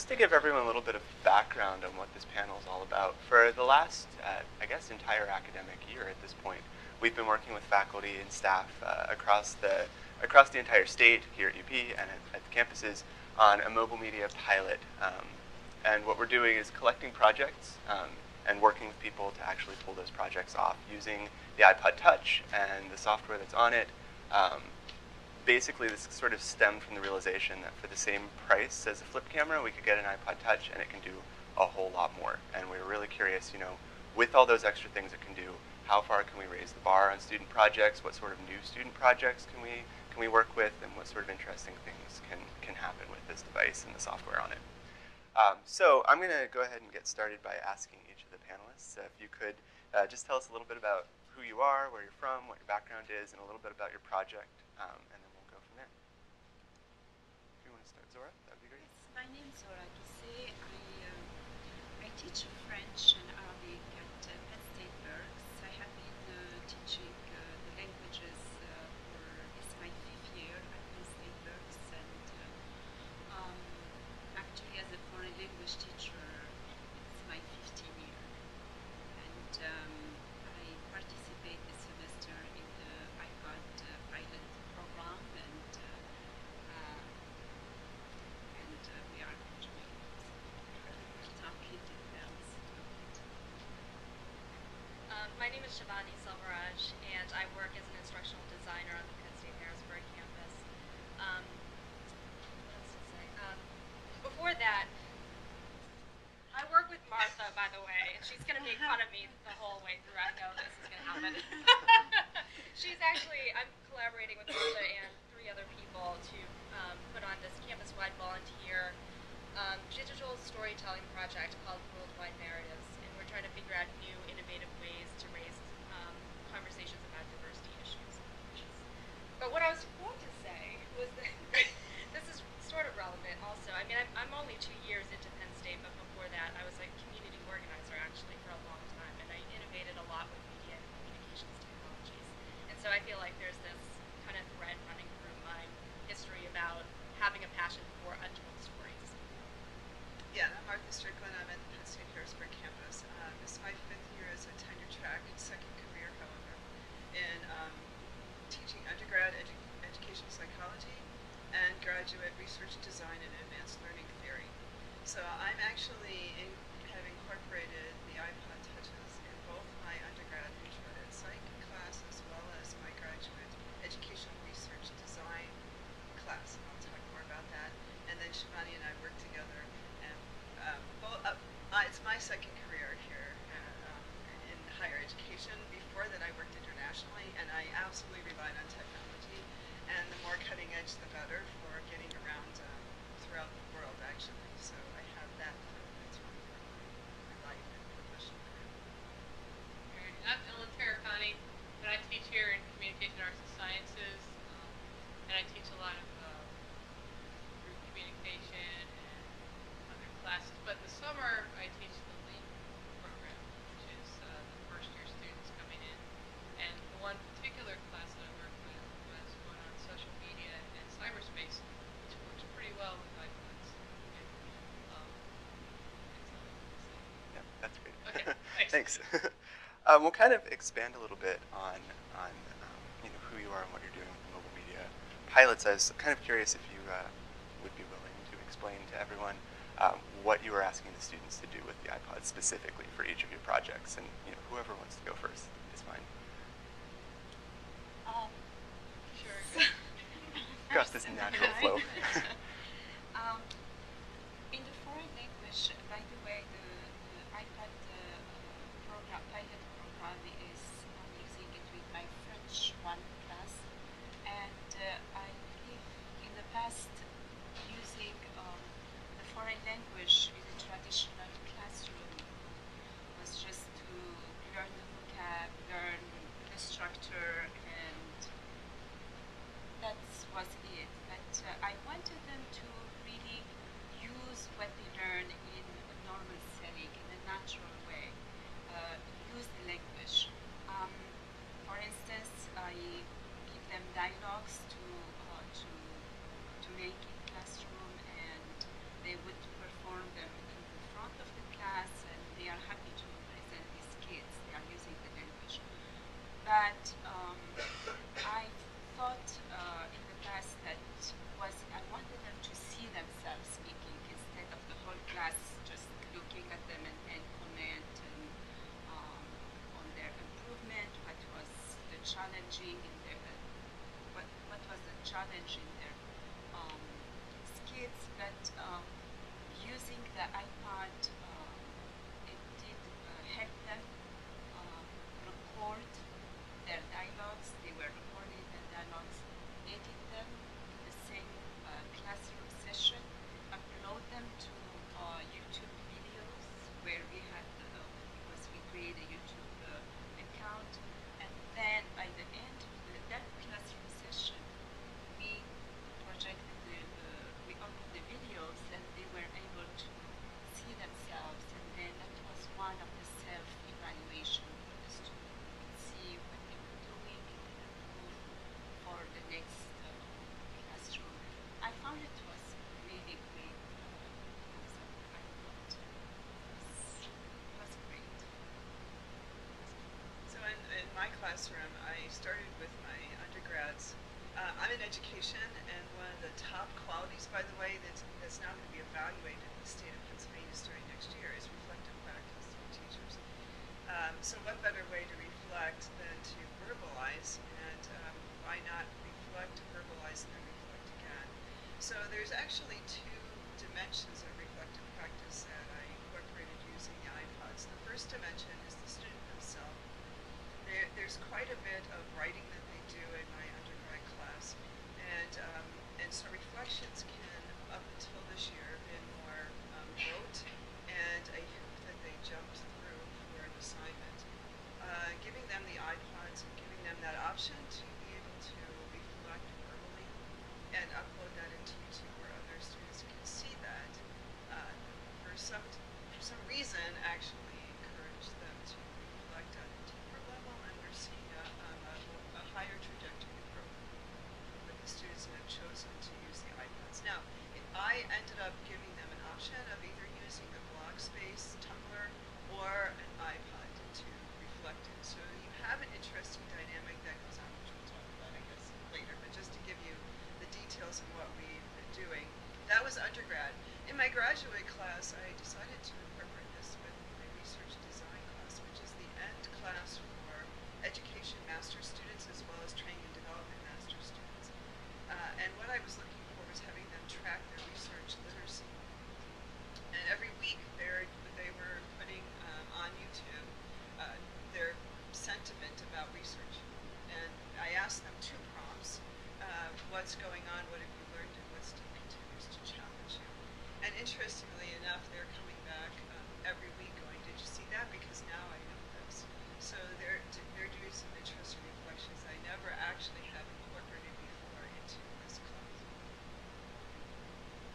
Just to give everyone a little bit of background on what this panel is all about, for the last, I guess, entire academic year at this point, we've been working with faculty and staff across the entire state here at UP and at the campuses on a mobile media pilot. And what we're doing is collecting projects and working with people to actually pull those projects off using the iPod Touch and the software that's on it. Basically, this sort of stemmed from the realization that for the same price as a flip camera, we could get an iPod Touch and it can do a whole lot more. And we were really curious, with all those extra things it can do, how far can we raise the bar on student projects? What sort of new student projects can we work with? And what sort of interesting things can happen with this device and the software on it? So I'm going to go ahead and get started by asking each of the panelists if you could just tell us a little bit about who you are, where you're from, what your background is, and a little bit about your project, and then we'll go from there. If you want to start, Zora, that would be great. Yes, my name is Zora Gissé. I teach French and Arabic at Penn State Berks. I have been teaching the languages it's my 5th year at Penn State Berks, and actually as a foreign language teacher, it's my 15th year. And I participate this semester in the iPod pilot program, and we are enjoying it. We'll talk in details. My name is Shivani Selvaraj, and I work as an instructional designer on the Penn State Harrisburg campus. What else to say? Before that, I work with Martha, by the way, and she's going to make fun of me the whole way through. I know this is going to happen. I'm collaborating with Martha and 3 other people to put on this campus-wide volunteer digital storytelling project called Worldwide Narratives, and we're trying to figure out new, innovative ways to raise conversations about diversity issues. But what I was going to say was that this is sort of relevant also. I mean, I'm only 2 years into Penn State, but before that I was a community organizer actually for a long time, and I innovated a lot with media and communications technologies. And so I feel like there's this kind of thread running through my history about having a passion for untold stories. Yeah, I'm Martha Strickland. I'm at the Penn State Harrisburg campus. This is my 5th year as a tenure track, second career, however, in teaching undergrad education psychology and graduate research design and advanced learning theory. So I'm actually have incorporated the iPod Touches in both my undergrad intro ed psych class as well as my graduate educational research design class. I'll talk more about that. And then Shivani and I work together. It's my second career here in higher education. Before that, I worked internationally, and I absolutely relied on technology. And the more cutting edge, the better for getting around throughout the world, actually. So I have that that's one for my life and professional career. I'm Ellen Terracani, and I teach here in Communication Arts and Sciences, and I teach a lot of group communication and other classes. But in the summer, I teach the LEAP program, which is the first-year students coming in. And the one particular class that I worked with was one on social media and cyberspace, which works pretty well with iPods. Yeah, that's great. Okay, thanks. Thanks. We'll kind of expand a little bit on who you are and what you're doing with the mobile media pilots. I was kind of curious if you would be willing to explain to everyone what you were asking the students to do with the iPod specifically for each of your projects, and whoever wants to go first is fine. Sure. Got this natural flow. In the foreign language, by the way, the iPad pilot program is I'm using it with my French 1 class, and I believe in the past using the foreign language in the traditional classroom was just to learn the vocab, learn the structure, and that was it. But I wanted them to really use what they learn in a normal setting, in a natural way. Use the language. For instance, I give them dialogues to make in classroom, and they would perform challenging in their what was the challenge in their um, skits, but using the iPad, it did help them record their dialogues. They were recording the dialogues, edit them in the same classroom session, upload them to YouTube videos where we had, because we created a YouTube account, and then by the end of that classroom session, we projected we opened the videos and they were able to see themselves, and then that was one of the self-evaluation for the student. We could see what they were doing, they could improve for the next classroom. I found it was really great. I thought it was great. So in my classroom, I started with my undergrads. I'm in education, and one of the top qualities, by the way, that's now going to be evaluated in the state of Pennsylvania starting next year is reflective practice for teachers. So what better way to reflect than to verbalize, and why not reflect, verbalize, and then reflect again? So there's actually two dimensions of reflective practice that I incorporated using the iPods. The first dimension is the student himself. There's quite a bit of writing that they do in my undergrad class, and so reflections can, up until this year, have been more rote and a hoop that they jumped through for an assignment. Giving them the iPods and giving them that option to be able to reflect verbally and upload that into YouTube where other students can see that, for some reason actually encourage them to reflect at a deeper level, and we're seeing a higher trajectory of growth with the students that have chosen to use the iPads. Now, I ended up giving them an option of either using the blog space, Tumblr, or an iPod to reflect in. So you have an interesting dynamic that goes on, which we'll talk about, I guess, later, but just to give you the details of what we've been doing. That was undergrad. In my graduate class, I decided to incorporate this with my research design class, which is the end class for education master students as well as training and development master students. And what I was looking for was having them track their research literacy. And every week they were putting on YouTube their sentiment about research. And I asked them two prompts: what's going on, what have you learned, and what still continues to challenge you. And interestingly enough, they're coming back every week going, did you see that? Because now I know this. So they're doing some interesting reflections I never actually have incorporated before into this class.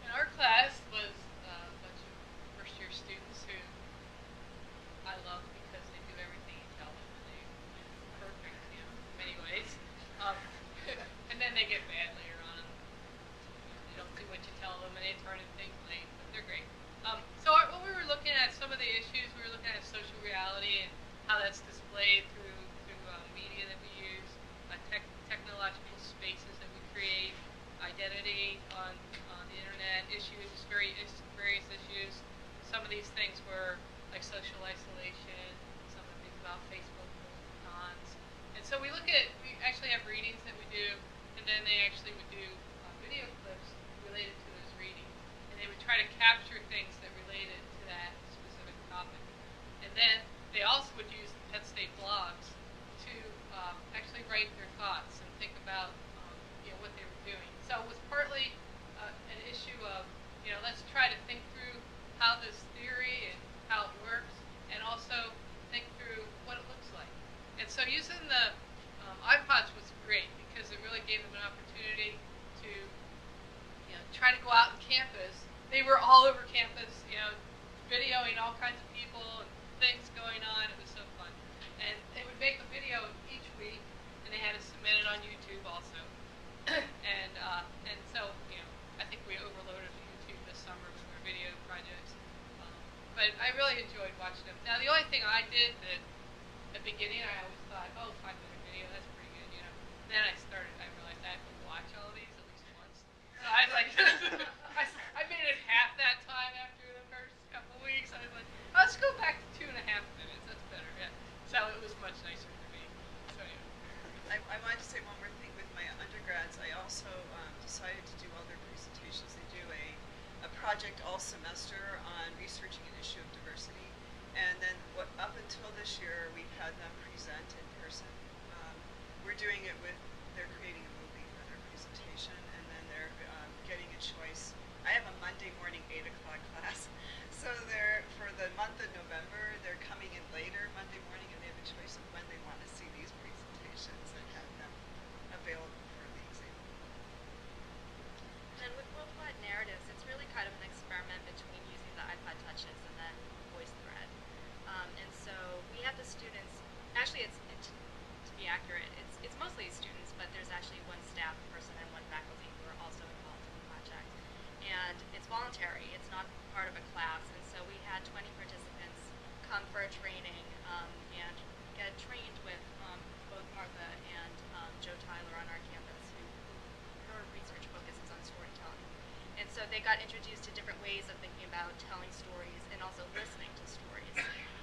And our class was a bunch of first-year students who I love because they do everything you tell them, and they're perfect, in many ways. And then they get bad later on. They don't do what you tell them, and they turn in things late, but they're great. So when we were looking at some of the issues, we were looking at social reality and how that's displayed through media that we use, technological spaces that we create, identity on the internet, issues, various issues. Some of these things were like social isolation, some of the things about Facebook, cons. And so we actually have readings that we do, and then they actually would do video clips related to those readings. And they would try to capture things that related to that specific topic. And then they also would use the Penn State blogs to actually write their thoughts and think about what they were doing. So it was partly an issue of, let's try to think through how this theory and how it works, and also think through what it looks like. And so using the iPods was great because it really gave them an opportunity to try to go out on campus. They were all over campus, videoing all kinds of people and things going on. It was so fun. And they would make a video each week, and they had to submit it on YouTube also. and so, I think we overloaded YouTube this summer with our video projects. But I really enjoyed watching them. Now, the only thing I did that at the beginning, I always thought, 5-minute video, that's pretty good, Then I realized I have to watch all of these at least once. So I was like, I made it half that time after the first couple of weeks. I was like, let's go back to 2.5 minutes. That's better, yeah. So it was much nicer for me. So anyway. I want register on researching an issue of diversity. And then up until this year, we've had them present in person. We're doing it they're creating a movie for their presentation, and then they're getting a choice. I have a Monday morning 8 o'clock class. So for the month of November, they're coming in later Monday morning, and they have a choice of when they want to see these presentations and have them available for the exam. And with worldwide narratives, it's really kind of an experiment between using the iPod touches and then VoiceThread. And so we have the students, actually to be accurate, it's mostly students, but there's actually one staff person and one faculty who are also involved in the project. And it's voluntary, it's not part of a class, and so we had 20 participants come for a training and get trained with both Martha and Joe Tyler on our campus, who her research focuses on storytelling. And so they got introduced to different ways of thinking about telling stories and also listening to stories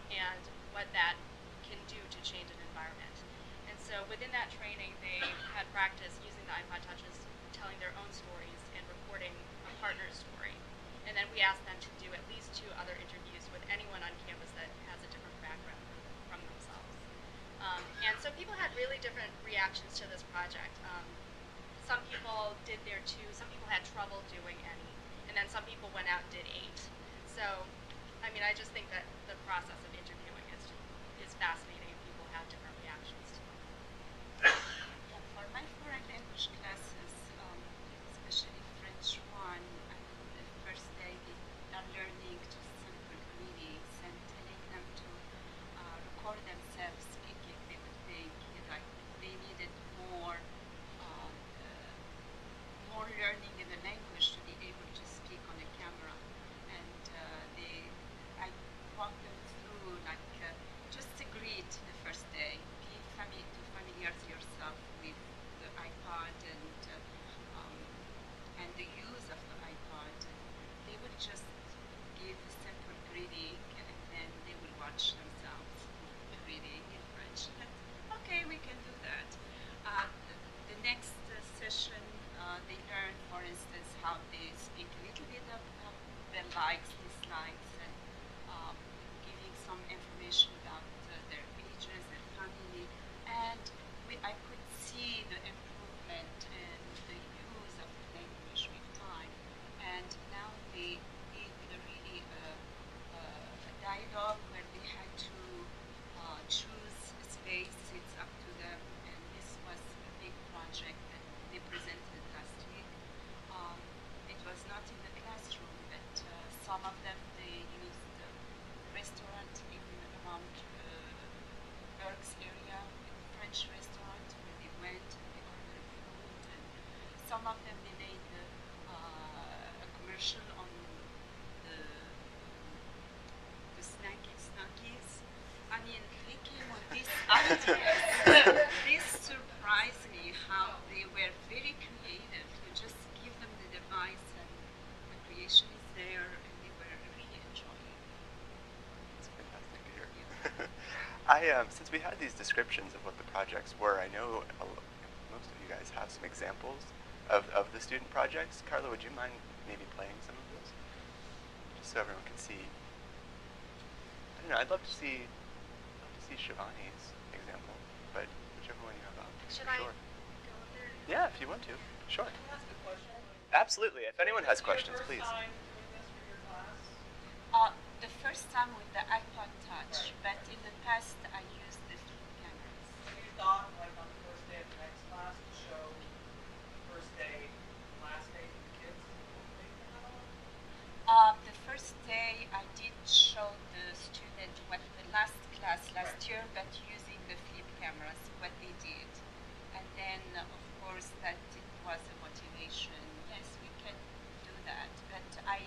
and what that can do to change an environment. And so within that training, they had practice using the iPod touches, telling their own stories and recording a partner's story. And then we asked them to do at least 2 other interviews with anyone on campus that has a different background from themselves. And so people had really different reactions to this project. Some people did their 2, some people had trouble doing any, and then some people went out and did 8. So, I mean, I just think that the process of interviewing is fascinating, and people have different reactions to it. Yeah, for my foreign language classes, especially French 1, the first day they are learning just simple greetings and telling them to record themselves speaking. They would think like they needed more learning in the language to be able to speak on a camera. And I walked them through like just to greet the first day, be familiarize yourself with the iPod and the use of the iPod. They would just give a simple greeting, and then they would watch themselves greeting in French. Okay, we can do that. The next session, they learn, for instance, how they speak a little bit of their likes, dislikes, and giving some information about their ages, their family. And I could see the improvement in the use of the language with time. And now they did really a dialogue where they had to choose a space. It's up to them. And this was a big project that they presented last week. It was not in the classroom, but some of them, they used the restaurant in around Berks area, a French restaurant where they went and they ordered food. And some of them, they made a commercial on the snackies. I mean, they came with these ideas. This surprised me how they were very creative. You just give them the device and the creation is there, and they were really enjoying it. It's fantastic to hear. Yeah. Since we had these descriptions of what the projects were, I know most of you guys have some examples of the student projects. Carla, would you mind maybe playing some of those? Just so everyone can see. I don't know, I'd love to see Shivani's example, but whichever one you have up. Should sure. I go over there? Yeah, if you want to. Sure. Can I ask a question? Absolutely. If anyone has Is this your questions, first please. time doing this for your class? The first time with the iPod Touch, but in the past I used the flip cameras. Have you thought, like on the first day of the next class, to show first day, last day to the kids? The first day I did show the student what the last class last year, but using the flip cameras, what they did. And then, of course, that it was a motivation. Yes, we can do that. But I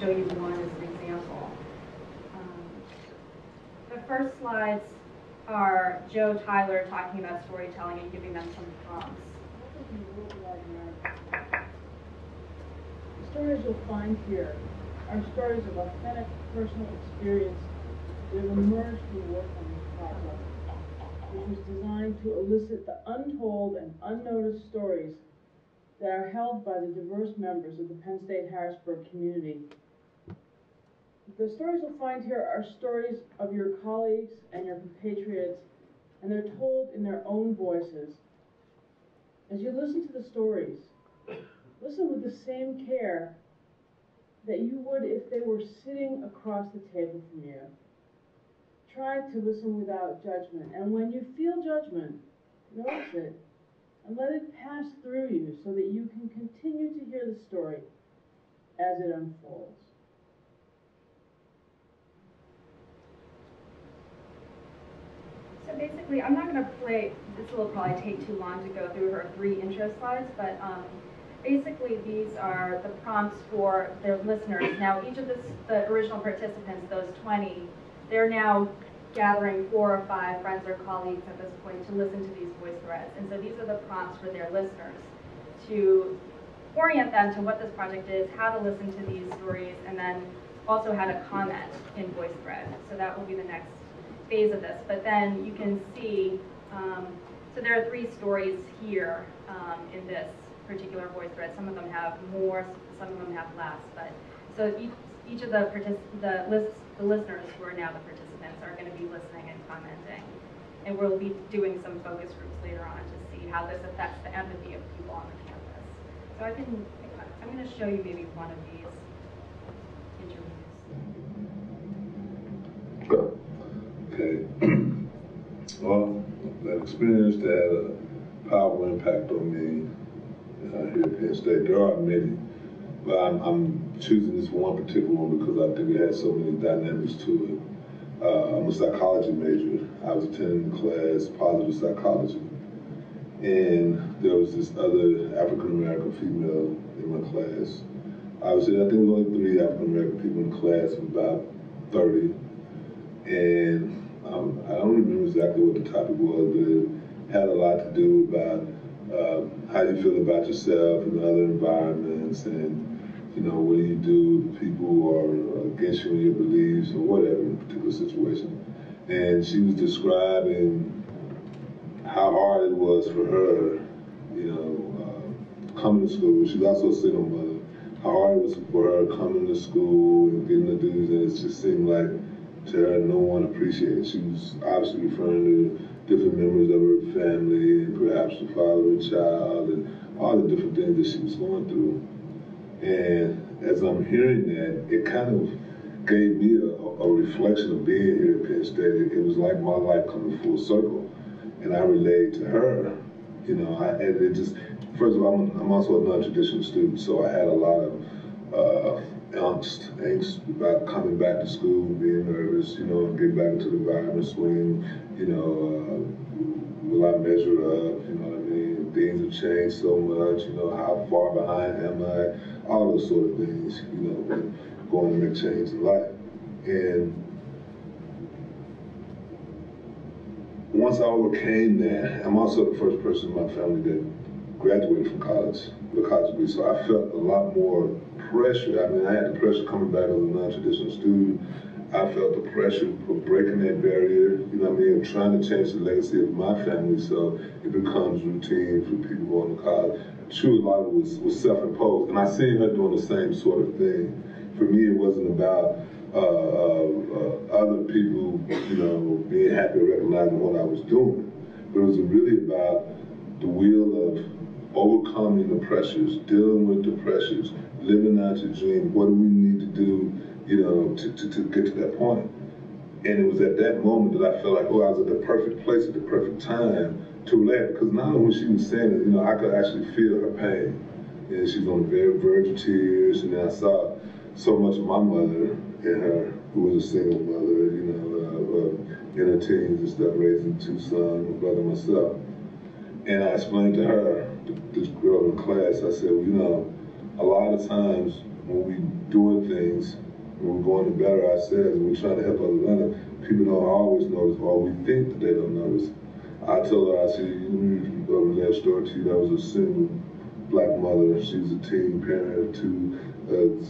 show you one as an example. The first slides are Joe Tyler talking about storytelling and giving them some prompts. The stories you'll find here are stories of authentic personal experience that have emerged through work on this project, which was designed to elicit the untold and unnoticed stories that are held by the diverse members of the Penn State Harrisburg community. The stories you'll find here are stories of your colleagues and your compatriots, and they're told in their own voices. As you listen to the stories, listen with the same care that you would if they were sitting across the table from you. Try to listen without judgment, and when you feel judgment, notice it, and let it pass through you so that you can continue to hear the story as it unfolds. So basically, I'm not going to play, this will probably take too long to go through her 3 intro slides, but basically these are the prompts for their listeners. Now each of the original participants, those 20, they're now gathering 4 or 5 friends or colleagues at this point to listen to these voice threads. And so these are the prompts for their listeners to orient them to what this project is, how to listen to these stories, and then also how to comment in VoiceThread. So that will be the next phase of this. But then you can see, so there are 3 stories here in this particular VoiceThread. Some of them have more, some of them have less. But so each of the listeners who are now the participants are going to be listening and commenting. And we'll be doing some focus groups later on to see how this affects the empathy of people on the campus. So I'm going to show you maybe one of these interviews. Okay. Well, that experience that had a powerful impact on me here at Penn State. There are many, but I'm choosing this one particular one because I think it has so many dynamics to it. I'm a psychology major. I was attending the class positive psychology, and there was this other African American female in my class. Obviously, I think there was only 3 African American people in the class of about 30, and I don't remember exactly what the topic was, but it had a lot to do about how you feel about yourself in other environments, and what do you do if people are against you in your beliefs or whatever in a particular situation. And she was describing how hard it was for her, coming to school. She's also a single mother. How hard it was for her coming to school and getting the dues, and it just seemed like to her no one appreciated. She was obviously referring to different members of her family, and perhaps the father of the child, and all the different things that she was going through. And as I'm hearing that, it kind of gave me a reflection of being here at Penn State. It was like my life coming full circle. And I relayed to her, first of all, I'm also a non-traditional student, so I had a lot of angst about coming back to school, being nervous, and getting back into the environment, swing, will I measure up, things have changed so much, how far behind am I, all those sort of things, when going to make change in life. And once I overcame that, I'm also the first person in my family that graduated from college with a college degree, so I felt a lot more pressure. I had the pressure coming back as a non-traditional student. I felt the pressure of breaking that barrier, of trying to change the legacy of my family so it becomes routine for people going to college. True, a lot of it was self-imposed, and I seen her doing the same sort of thing. For me, it wasn't about other people, being happy or recognizing what I was doing, but it was really about the wheel of overcoming the pressures, dealing with the pressures, living out your dream. What do we need to do, to get to that point? And it was at that moment that I felt like, I was at the perfect place at the perfect time to relate. Because not only when she was saying it, I could actually feel her pain. And she's on the very verge of tears. And then I saw so much of my mother in her, who was a single mother, in her teens and stuff, raising 2 sons, my brother and myself. And I explained to her, this girl in class, I said, a lot of times when we doing things, when we're going to better ourselves, and we're trying to help others, people don't always notice, or we think that they don't notice. I told her, I said, you know, that story to you, that was a single black mother. She was a teen parent of two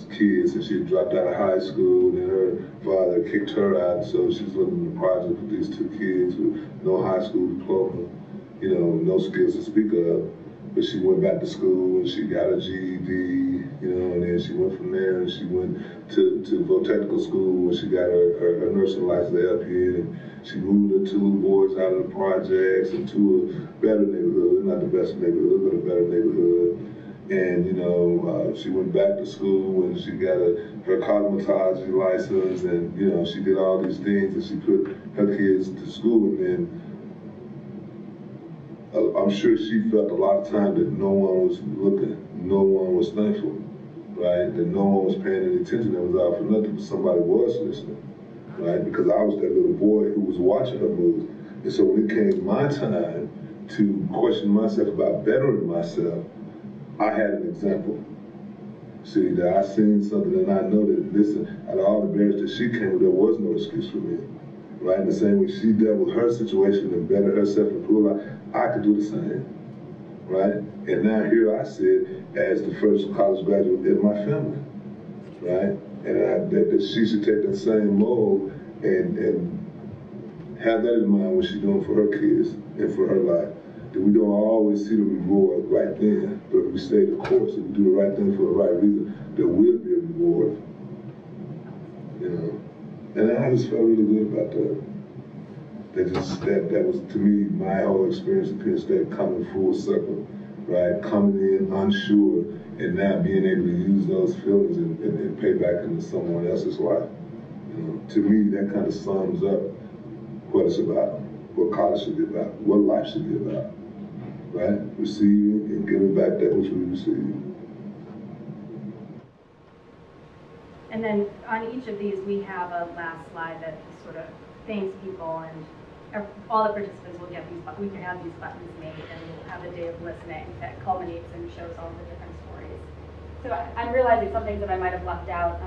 kids, and she had dropped out of high school, and her father kicked her out, so she was living in the project with these two kids with no high school diploma, you know, no skills to speak of. But she went back to school and she got a GED, you know, and then she went from there and she went to Vo Technical School and she got her nursing license at LPN, and she moved her two boys out of the projects into a better neighborhood, not the best neighborhood, but a better neighborhood. And, you know, she went back to school and she got her cosmetology license, and, you know, she did all these things, and she put her kids to school. And then I'm sure she felt a lot of time that no one was looking, no one was thankful, right? That no one was paying any attention, that was out for nothing, but somebody was listening, right? Because I was that little boy who was watching her moves. And so when it came my time to question myself about bettering myself, I had an example. See, that I seen something and I know that, listen, out of all the barriers that she came with, there was no excuse for me. Right? In the same way she dealt with her situation and bettered herself and proved I could do the same. Right? And now here I sit as the first college graduate in my family. Right? And that she should take that same mold and have that in mind when she's doing for her kids and for her life. That we don't always see the reward right then, but if we stay the course and we do the right thing for the right reason, there will be a reward. You know? And I just felt really good about that. That was, to me, my whole experience at Penn State coming full circle, right? Coming in unsure and now being able to use those feelings and pay back into someone else's life. You know? To me, that kind of sums up what it's about, what college should be about, what life should be about, right? Receiving and giving back that which we receive. And then on each of these, we have a last slide that sort of thanks people, and all the participants will get these, we can have these buttons made, and we'll have a day of listening that culminates and shows all the different stories. So I'm realizing some things that I might have left out.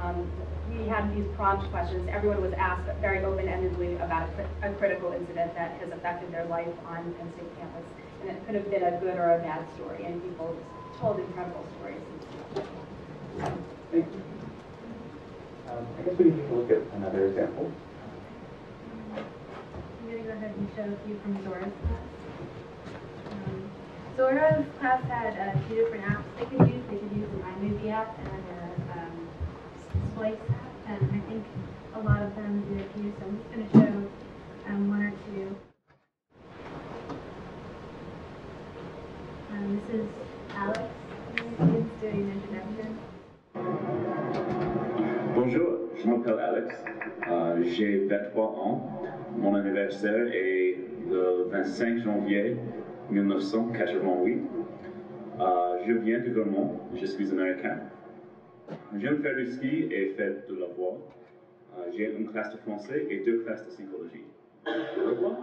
We had these prompt questions. Everyone was asked very open-endedly about a critical incident that has affected their life on Penn State campus. And it could have been a good or a bad story, and people just told incredible stories. Thank you. I guess we can take a look at another example. I'm going to go ahead and show a few from Zora's class. Zora's class had two different apps they could use. They could use an iMovie app and a Splice app, and I think a lot of them did too, so I'm just going to show one or two. This is Alex. He's doing an introduction. Bonjour, je m'appelle Alex, j'ai 23 ans. Mon anniversaire est le 25 janvier 1988. Je viens du Vermont, je suis américain. J'aime faire du ski et faire de la voile. J'ai une classe de français et 2 classes de psychologie. Au revoir.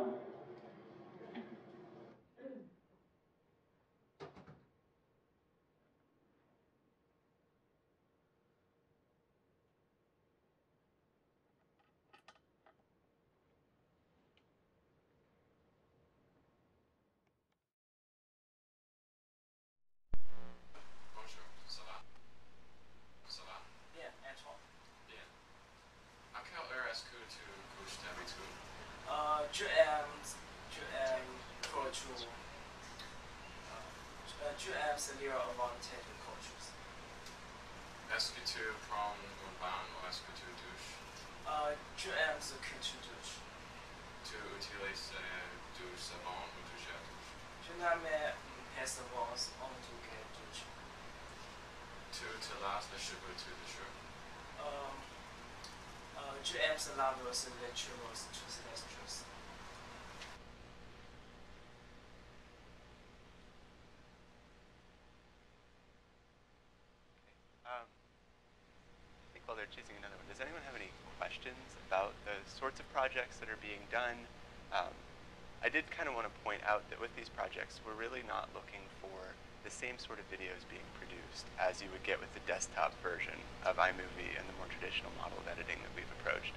Bonjour, ça va? Ça va? Bien, et toi? Bien. À quelle heure est-ce que tu couches d'habitude? c'est lire avant tes coaches. Est-ce que tu prends un bain ou est-ce que tu douches? Tu aimes ce que tu douches. Tu utilises du savon ou du gel douche? Je n'aime pas savon en tout cas douche. Tu te laves les cheveux tous les jours? Tu aimes se laver les cheveux tous les jours. I think while they're choosing another one, does anyone have any questions about the sorts of projects that are being done? I did kind of want to point out that with these projects, we're really not looking for the same sort of videos being produced as you would get with the desktop version of iMovie and the more traditional model of editing that we've approached.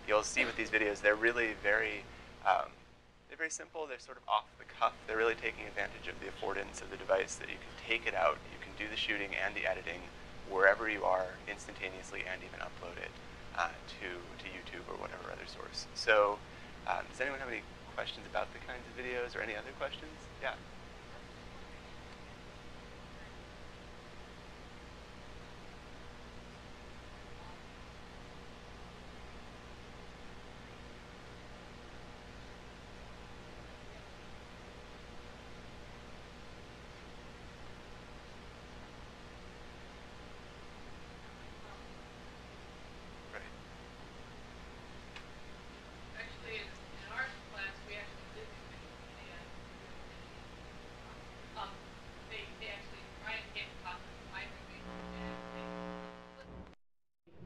You'll see with these videos, they're really very simple. They're sort of off the cuff. They're really taking advantage of the affordance of the device, that you can take it out, you can do the shooting and the editing wherever you are instantaneously, and even upload it to YouTube or whatever other source. So does anyone have any questions about the kinds of videos or any other questions? Yeah.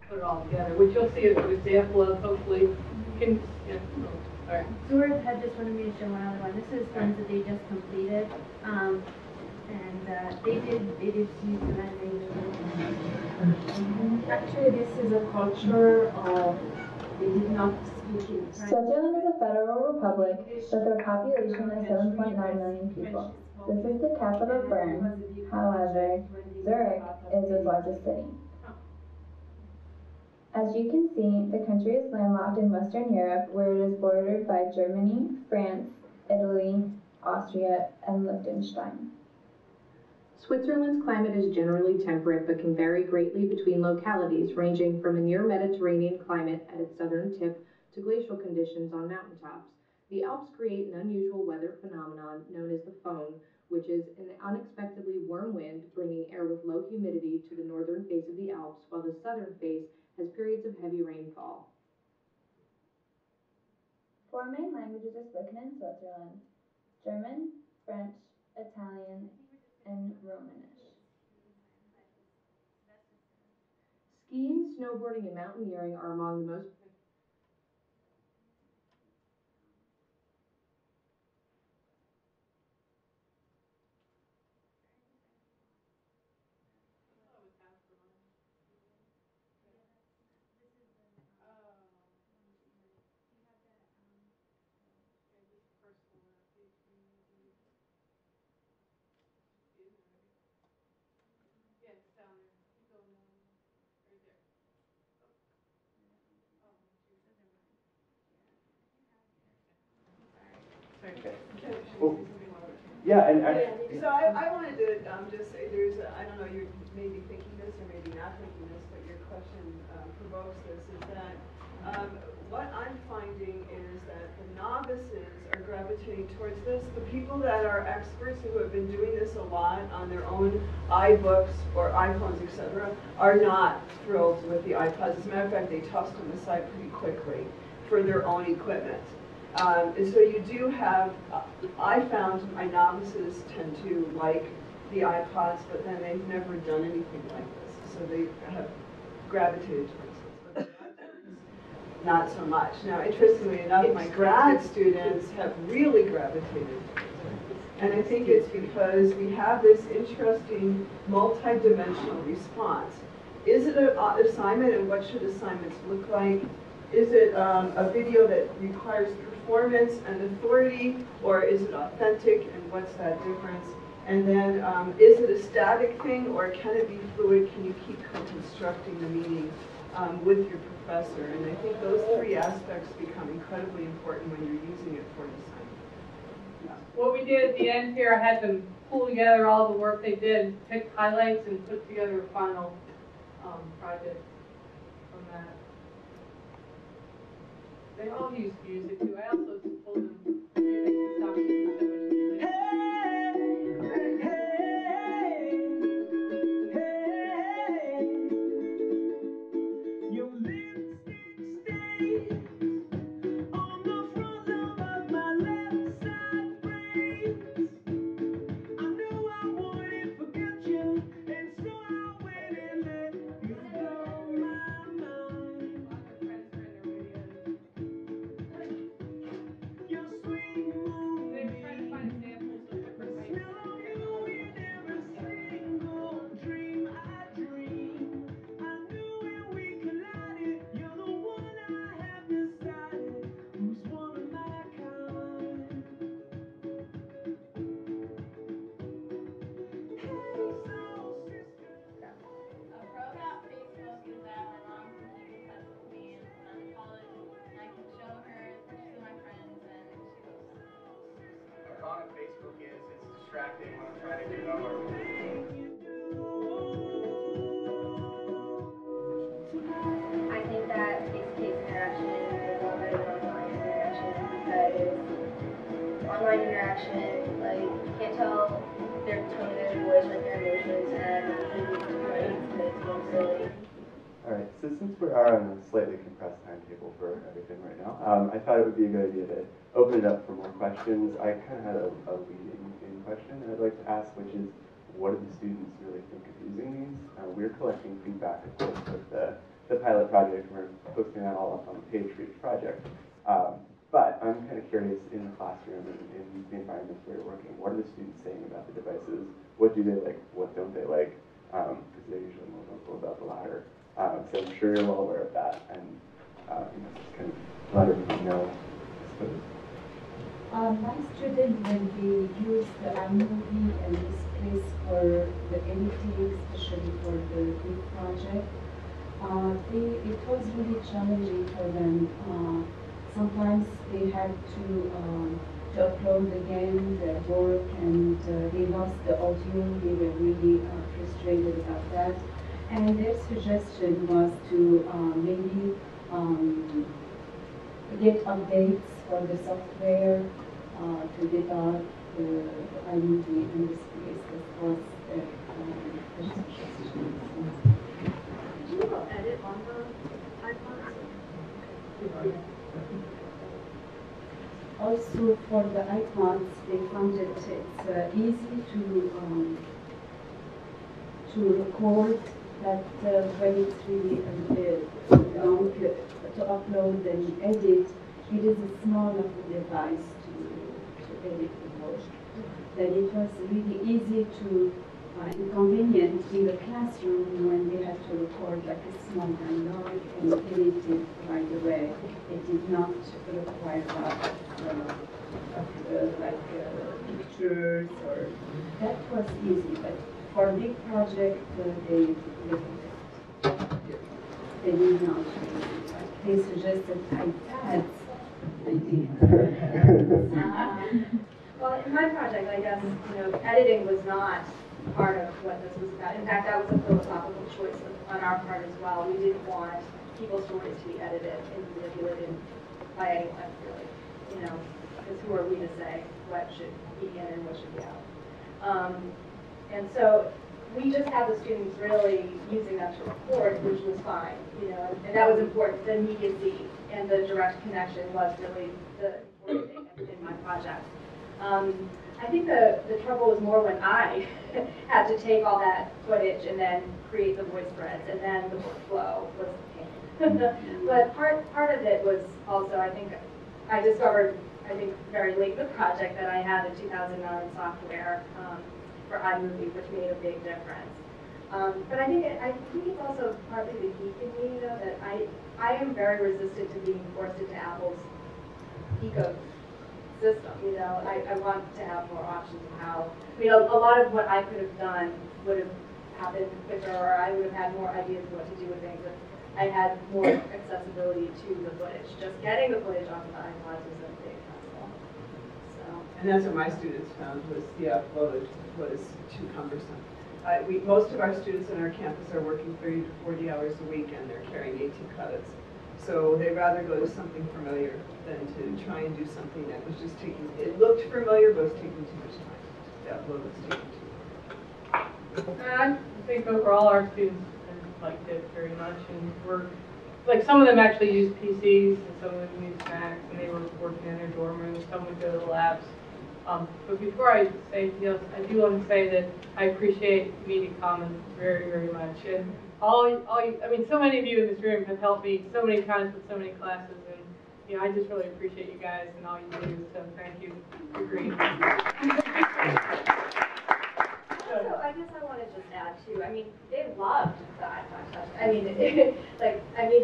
Put it all together, which you'll see an example of, hopefully. Can, yeah. All right. Stuart had just wanted me to show one other one. This is ones that they just completed. They did use the Actually, this is a culture of they did not speak in French. Switzerland is a federal republic with a population of 7.9 million people. This is the capital, Bern. However, Zurich is its largest city. As you can see, the country is landlocked in Western Europe, where it is bordered by Germany, France, Italy, Austria, and Liechtenstein. Switzerland's climate is generally temperate but can vary greatly between localities, ranging from a near Mediterranean climate at its southern tip to glacial conditions on mountaintops. The Alps create an unusual weather phenomenon known as the Föhn, which is an unexpectedly warm wind bringing air with low humidity to the northern face of the Alps, while the southern face has periods of heavy rainfall. 4 main languages are spoken in Switzerland: German, French, Italian, and Romanish. Skiing, snowboarding, and mountaineering are among the most Okay. Well, yeah, and So I wanted to just say I don't know, you may be thinking this or maybe not thinking this, but your question provokes this, is that what I'm finding is that the novices are gravitating towards this. The people that are experts who have been doing this a lot on their own iBooks or iPhones, etc., are not thrilled with the iPods. As a matter of fact, they tossed them aside pretty quickly for their own equipment. And so you do have, I found my novices tend to like the iPods, but then they've never done anything like this. So they have gravitated towards this, but the graduates, not so much. Now, interestingly enough, my grad students have really gravitated towards it. And I think it's because we have this interesting multi-dimensional response. Is it an assignment, and what should assignments look like? Is it a video that requires performance and authority, or is it authentic, and what's that difference? And then is it a static thing, or can it be fluid? Can you keep co-constructing the meaning with your professor? And I think those three aspects become incredibly important when you're using it for an assignment. What we did at the end here, I had them pull together all the work they did, pick highlights, and put together a final project from that. They all use music too. I also told them they can stop using so much music. Your lipstick stains on the front lobe of my left side brain. I knew I wouldn't forget you, and so I went and let you blow my mind. Your sweet moon. interaction, like you can't tell their tone of their voice, like their emotions, and it's more silly. All right, so since we are on a slightly compressed timetable for everything right now, I thought it would be a good idea to open it up for more questions. I kind of had a leading in question that I'd like to ask, which is, what do the students really think of using these? We're collecting feedback, of course, with the pilot project. We're posting that all up on the page for each project. But I'm kind of curious, in the classroom and in the environments where you're working, what are the students saying about the devices? What do they like? What don't they like? Because they're usually more vocal about the latter. So I'm sure you're well aware of that, and just kind of let everyone know, I suppose. My student, when they use the iMovie and this place for the editing, especially for the big project, it was really challenging for them. Sometimes they had to upload again their work, and they lost the audio. They were really frustrated about that. And their suggestion was to maybe get updates for the software to debug the iMovie in this place. That was their suggestion. Do you edit on the iPods? Also, for the iPods, they found it's easy to record, that when it's really long to upload and edit, it is a small enough device to edit the work. That it was really easy to inconvenient in the classroom when they had to record like a small dialogue and edit it right away. It did not require pictures, or that was easy. But for a big project, they did not. They suggested iPads. Well, in my project, I guess, editing was not part of what this was about. In fact, that was a philosophical choice on our part as well. We didn't want people's stories to be edited and manipulated by anyone, really. Because who are we to say what should be in and what should be out? And so we just had the students really using that to record, which was fine, and that was important. The immediacy and the direct connection was really the important thing in my project. I think the trouble was more when I had to take all that footage and then create the voice threads, and then the workflow was a pain. But part of it was also, I think, I discovered, very late in the project that I had the 2009 software for iMovie, which made a big difference. But I think it's also partly the geek in me, that I am very resistant to being forced into Apple's ecosystem. I want to have more options of how, a lot of what I could have done would have happened quicker, or I would have had more ideas of what to do with things if I had more accessibility to the footage. Just getting the footage off of the iPods was a big hassle. And that's what my students found, was the upload was too cumbersome. Most of our students on our campus are working 30 to 40 hours a week, and they're carrying 18 credits. So they'd rather go to something familiar than to try and do something that was just it looked familiar, but was taking too much time. The upload was taking too long. I think overall our students liked it very much, and some of them actually used PCs, and some of them used Macs, and they were working in their dorm rooms. Some would go to the labs. But before I say anything else, I do want to say that I appreciate Media Commons very, very much. And so many of you in this room have helped me so many times with so many classes, and I just really appreciate you guys and all you do. So thank you. You're great. Also, I guess I want to just add too. They loved the iPod Touch.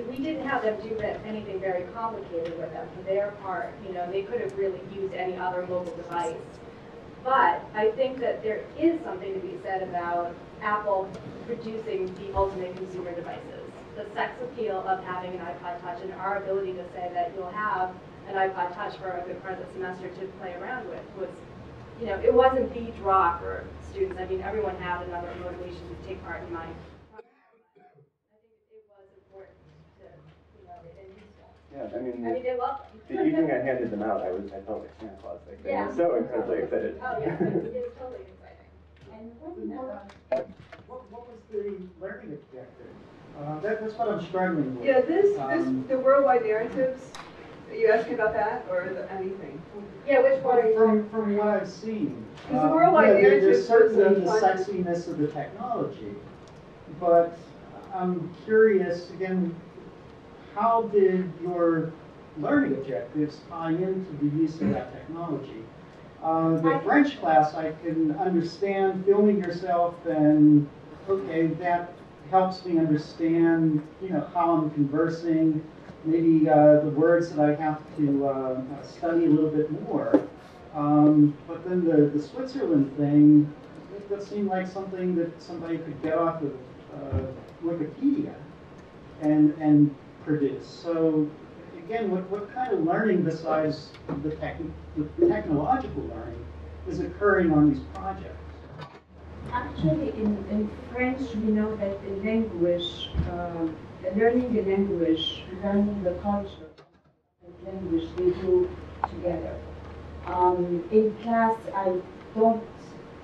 We didn't have them do anything very complicated with them for their part. They could have really used any other mobile device. But I think that there is something to be said about Apple producing the ultimate consumer devices. The sex appeal of having an iPod Touch and our ability to say that you'll have an iPod Touch for a good part of the semester to play around with was, it wasn't the draw for students. Everyone had another motivation to take part in my program. I think it was important to, and useful. Yeah, I mean, they're welcome. the evening I handed them out, I felt like Santa Claus. Like, they were so incredibly excited. Oh, yeah, it is totally exciting. And What was the learning objective? That's what I'm struggling with. Yeah, the worldwide narratives. Are you asking about that or anything? Yeah, which one are you? From what I've seen. Because the worldwide narrative there's certainly the was sexiness of the technology, but I'm curious again. How did your learning objectives tie into the use of that technology? The French class, I can understand filming yourself, and okay, that helps me understand, how I'm conversing, maybe the words that I have to study a little bit more. But then the Switzerland thing, that seemed like something that somebody could get off of Wikipedia and produce. So again, what kind of learning besides the technological learning is occurring on these projects? Actually, in French, we know that the language, learning the language, learning the culture of language, they go together. In class, I don't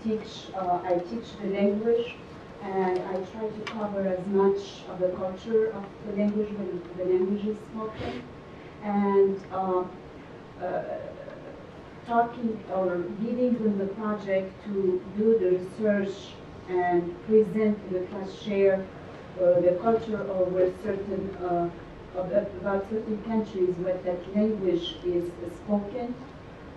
teach, I teach the language, and I try to cover as much of the culture of the language when the language is spoken. And talking or giving them the project to do the research and present to the class, share the culture of a certain about certain countries where that language is spoken.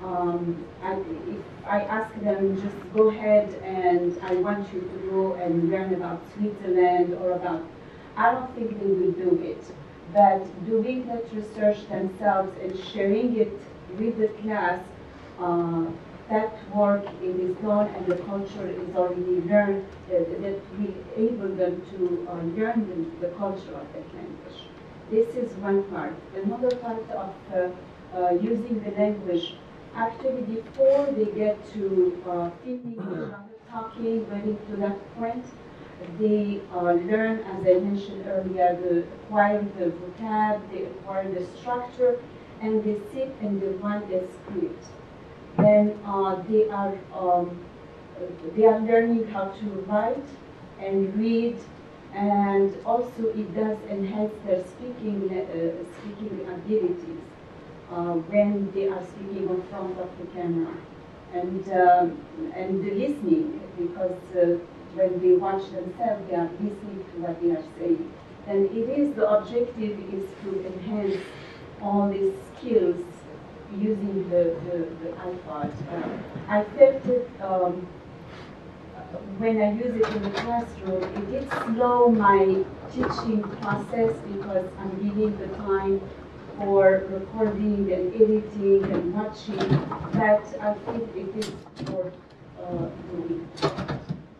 If I ask them, just go ahead and I want you to go and learn about Switzerland or about, I don't think they will do it. But doing that research themselves and sharing it with the class, that work it is done and the culture is already learned, that we able them to learn the culture of that language. This is one part. Another part of using the language, actually before they get to filming each other talking, getting to that point, they learn, as I mentioned earlier, they acquire the vocab, they acquire the structure, and they sit and they write the script. Then they are learning how to write and read, and also it does enhance their speaking abilities when they are speaking in front of the camera, and the listening, because when they watch themselves, they are listening to what they are saying. And the objective is to enhance all these skills using the iPod. I felt it when I use it in the classroom, it did slow my teaching process because I'm giving the time for recording and editing and watching, but I think it is worth doing.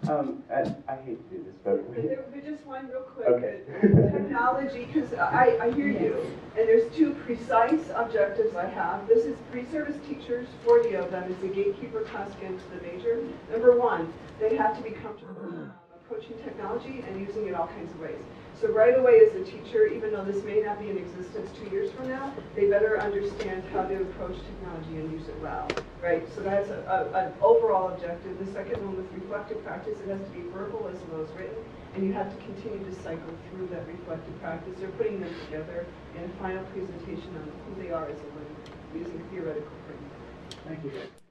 I hate to do this, but just one real quick. Okay. Technology, because I hear you, and there's two precise objectives I have. This is pre-service teachers, 40 of them, as the gatekeeper class get into the major. Number one, they have to be comfortable approaching technology and using it all kinds of ways. So right away as a teacher, even though this may not be in existence 2 years from now, they better understand how to approach technology and use it well, right? So that's an overall objective. The second one with reflective practice, it has to be verbal as well as written, and you have to continue to cycle through that reflective practice. They're putting them together in a final presentation on who they are as a learner using theoretical framework. Thank you.